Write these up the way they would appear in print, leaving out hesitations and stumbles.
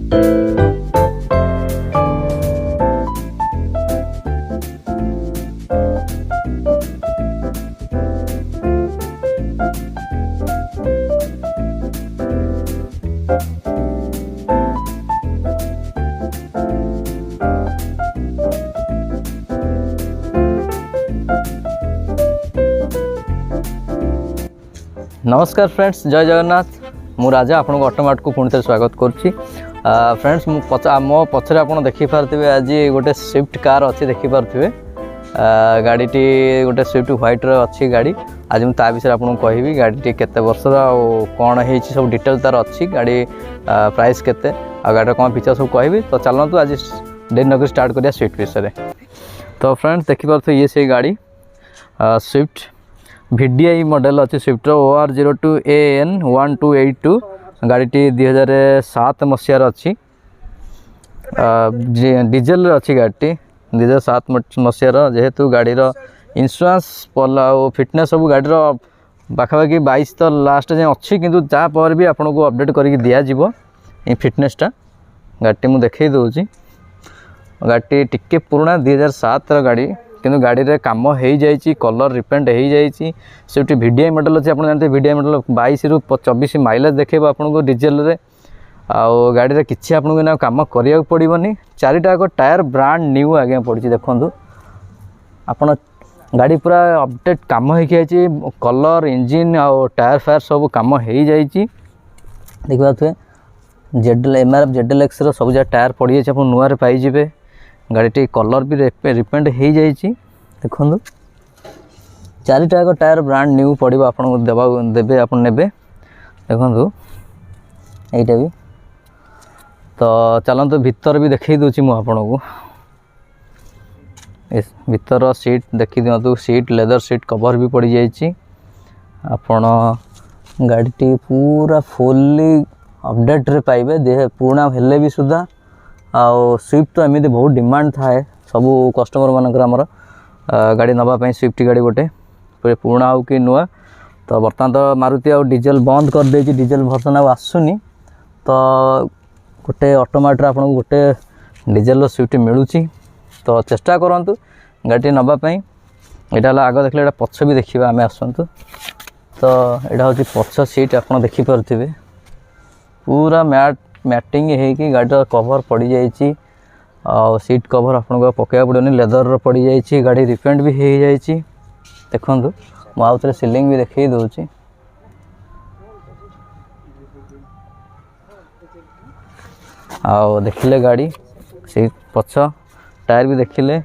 नमस्कार फ्रेंड्स, जय जगन्नाथ। मु राजा आपन को ऑटोमार्ट को पुणी थे स्वागत करुच्ची। फ्रेंड्स मो पछरे आप देखिपे आज गोटे स्विफ्ट कार अच्छी देखिपे। गाड़ी टी गोटे स्विफ्ट व्हाइट अच्छी गाड़ी। आज मुझे ता विषय आपको कहबी गाड़ी टी केते वर्षर कौन है सब डिटेल तार अच्छी। गाड़ी प्राइस केते आ गाड़ी कौन फीचर सब कहबी। तो चलतु आज देरी नक स्टार्ट करिया स्विफ्ट विषय। तो फ्रेंड्स देखिपे ये से गाड़ी स्विफ्ट VDI मॉडल अच्छी स्विफ्ट OR02AN1282 गाड़ी 2007 मसीहार अच्छी। डीजेल अच्छी गाड़ी 2007 मसीहार। जेहेतु गाड़ीर इंश्योरेंस पला और फिटनेस सब गाड़ीर पाखापाखि 22 तो लास्ट जाए अच्छी, किंतु तापर भी आपन को अपडेट करके दिज्व फिटनेसटा। गाड़ी मुझे देखई दूसरी गाड़ी टिके पुराना 2007 गाड़ी, किंतु गाड़ी रे काम हो जाइए, कलर रिपेंट हो जाइए। स्विफ्ट VDI मॉडल अच्छी। आप जानते VDI मॉडल 22 ରୁ 24 माइलेज देखो आपको डीजेल रे। आउ गाड़ी रे किछि आपको ना काम करिया पड़िबनी। चारिटा टायर ब्रांड न्यू आगे पड़ी देखु। आपन गाड़ी पूरा अपडेट काम हो कलर इंजिन आउ टायर फायर सब काम हो जाइए। देखिए MRF ZLX सब जगह टायर पड़ी जाए, आप नुआ पाइबे। गाड़ी टी कलर भी रिपेंट हो जाइए। देखो चारिटा टायर ब्रांड न्यू पड़ो आपको देवे आप ने। देखो यहीटा भी। तो चलते भीतर भी देखई दूची मु आपन को। भीतर सीट देखी दिंतु। सीट लेदर सीट कवर भी पड़ जाइए। आपण गाड़ी टी पूरा फुल्ली अपडेट रे पाइबे। देह पुराना हेले भी सुधा आउ स्विफ्ट तो एमती बहुत डिमांड थाए सबू कस्टमर मानकर आमर गाड़ी नवापाई। स्विफ्ट गाड़ी गोटे पुराना हो कि नुआ। तो बर्तमान तो मारुति आ डीजेल बंद कर दे, डीजेल भर्सन आसुनी। तो गोटे ऑटोमार्ट रे आपको गोटे डीजेल स्विफ्ट मिलूँ। तो चेष्टा करंतु गाड़ी नवापाई। यहाँ आग देखले पछ भी देखा आम आसतु। तो यहाँ हूँ पछ सीट आप देखिपे पूरा मैटिंग है। गाड़ी कवर पड़ जाइए। सीट कवर आपको पकड़ा पड़ोनी, लेदर पड़ जाइए। गाड़ी रिपेंट भी हो जाइए। देखो मुझे सीलिंग भी देखई दूची। आओ देखिले गाड़ी सीट पछ टायर भी देखिले।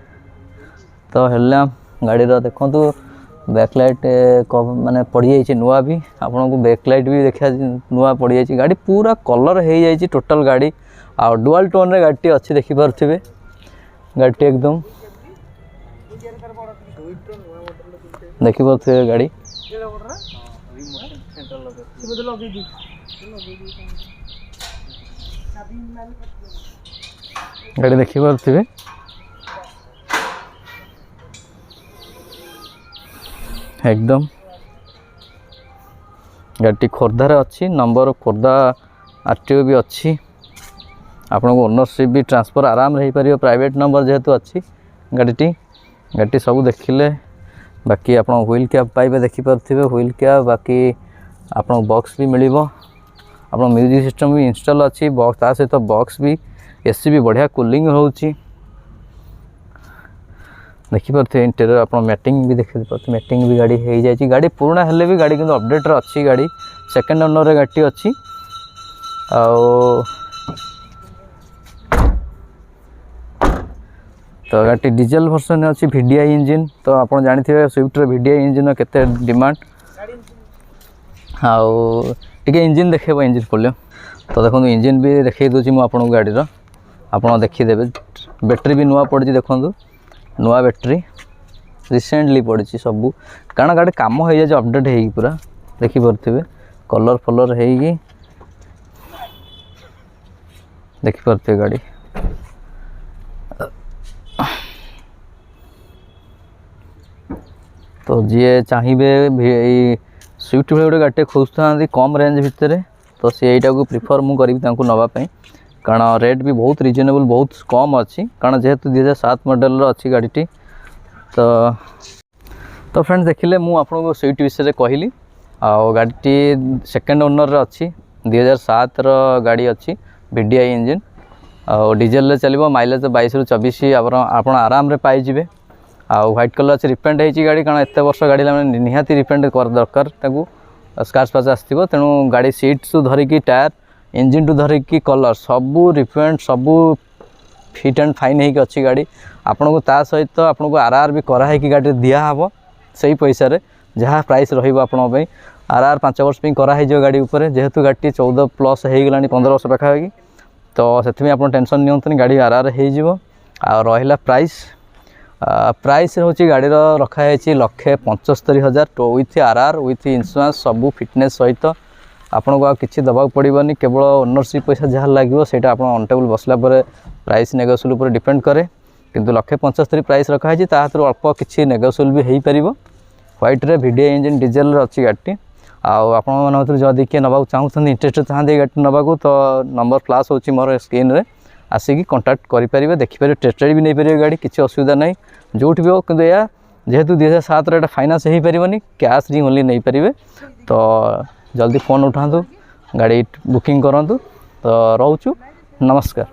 तो हेडलैम्प गाड़ीर देखो बैकलाइट माने पड़ जाइए नुआ भी। आपको बैकलाइट भी देखा नुआ पड़ जाइए। गाड़ी पूरा कलर हो जाइए टोटल गाड़ी। आ डुअल टोन रे गाड़ी अच्छी देखिपे। गाड़ी एकदम देखिपे गाड़ी। गाड़ी देखिपे एकदम। गाड़ी खोर्धार अच्छी। नंबर खोर्धा RTO भी अच्छी। आपको ओनरशिप भी ट्रांसफर आराम रही पार। प्राइवेट नंबर जेहेतु अच्छी गाड़ी सब देखिले। बाकी आप व्हील कैप पाइबे देखिपे। व्हील कैप बाकी आप बॉक्स भी मिल। आप म्यूजिक सिस्टम भी इंस्टॉल अच्छी। बॉक्स ता सहित बॉक्स भी AC भी बढ़िया कूलिंग होची। देखिपे इंटेरियर आप मैटिंग भी देखिपे। मैटिंग भी गाड़ी हो जाए। गाड़ी पुराना हेले भी गाड़ी किंतु अपडेट अच्छी। गाड़ी सेकेंड ओनर रे गाड़ी अच्छी। तो गाड़ी डीजेल वर्सन अच्छी VDI इंजिन। तो आप जानते स्विफ्ट VDI इंजिन केते डिमांड। आउ टे इंजिन देखेब इंजिन खोल। तो देखो इंजिन भी देखई दूची मु आपन गाड़ी आप देखीदेवे। बैटेरी भी नुआ पड़ी। देखो नुआ बैटेरी रिसेंटली पड़ी सबू। कारण गाड़ी काम हो जाए अपडेट हो पूरा देखिपे। कलर फलर हो देखिपे गाड़ी। तो जी चाहिए स्विफ्ट भाई गोटे गाड़ी खोजुता कम रेंज भितर, तो सी यहीटा को प्रिफर मुझे नापाई। कारण रेट भी बहुत रिजनेबल बहुत कम अच्छी कारण जेहेतु 2007 मॉडल अच्छी गाड़ी तो फ्रेंड्स देखिले मु आपको स्विफ्ट विषय कहली आ गाड़ी सेकेंड ओनर अच्छी 2007 गाड़ी अच्छी VDI इंजिन और डीजेल चलो माइलेज 22 ରୁ 24 आप आराम पाइबे आ व्हाइट कलर अच्छे रिपेंट होती गाड़ी कारण एत वर्ष गाड़ी निहाती रिपेंट कर दरकार स्क्रैच पैच आसो तेणु गाड़ी सीट्स धरिकी टायर इंजिन टू धरिकी कलर सबू रिपेंट सबू फिट एंड फाइन होगी अच्छी गाड़ी आपन को ता सहित आपन को RR भी कराई गाड़ी दिहब से पैसा जहाँ प्राइस रही RR 5 वर्ष कराई गाड़ी उपर जेहेतु गाड़ी 14 प्लस हो गला 15 वर्ष पाखापाखि तो से आप टेंशन नियंतनी गाड़ी RR हो रहा प्राइस हूँ गाड़ी रखाई 1,75,000 तो विथ RR विथ इंश्योरेंस सबू फिटनेस सहित आपन को किसी दबा पड़ोनी केवल ओनरशिप पैसा जहाँ लगे से ऑन टेबल बसला प्राइस नेगोशिएबल पर डिपेंड करे किंतु 1,75,000 प्राइस रखाई अल्प किसी नेगोशिएबल भी हो पार व्हाइट रे VDI इंजिन डीजेल अच्छी गाड़ी आपड़ी जदि किए नवा चाहते इंटरेस्ट चाहते गाड़ी नवा तो नंबर फ्लाश हो मोर स्क्रीन रे आसिक कंटाक्ट करेंगे देखिपारे टेस्ट राइड भी नहीं पारे गाड़ी किसी असुविधा नहीं जो भी हो कि यह जेहेतु 2007 फाइनान्स हो पारनि कैश री ओनली नहीं पारे तो जल्दी फोन उठातु गाड़ी बुकिंग करूँ तो रोचु नमस्कार।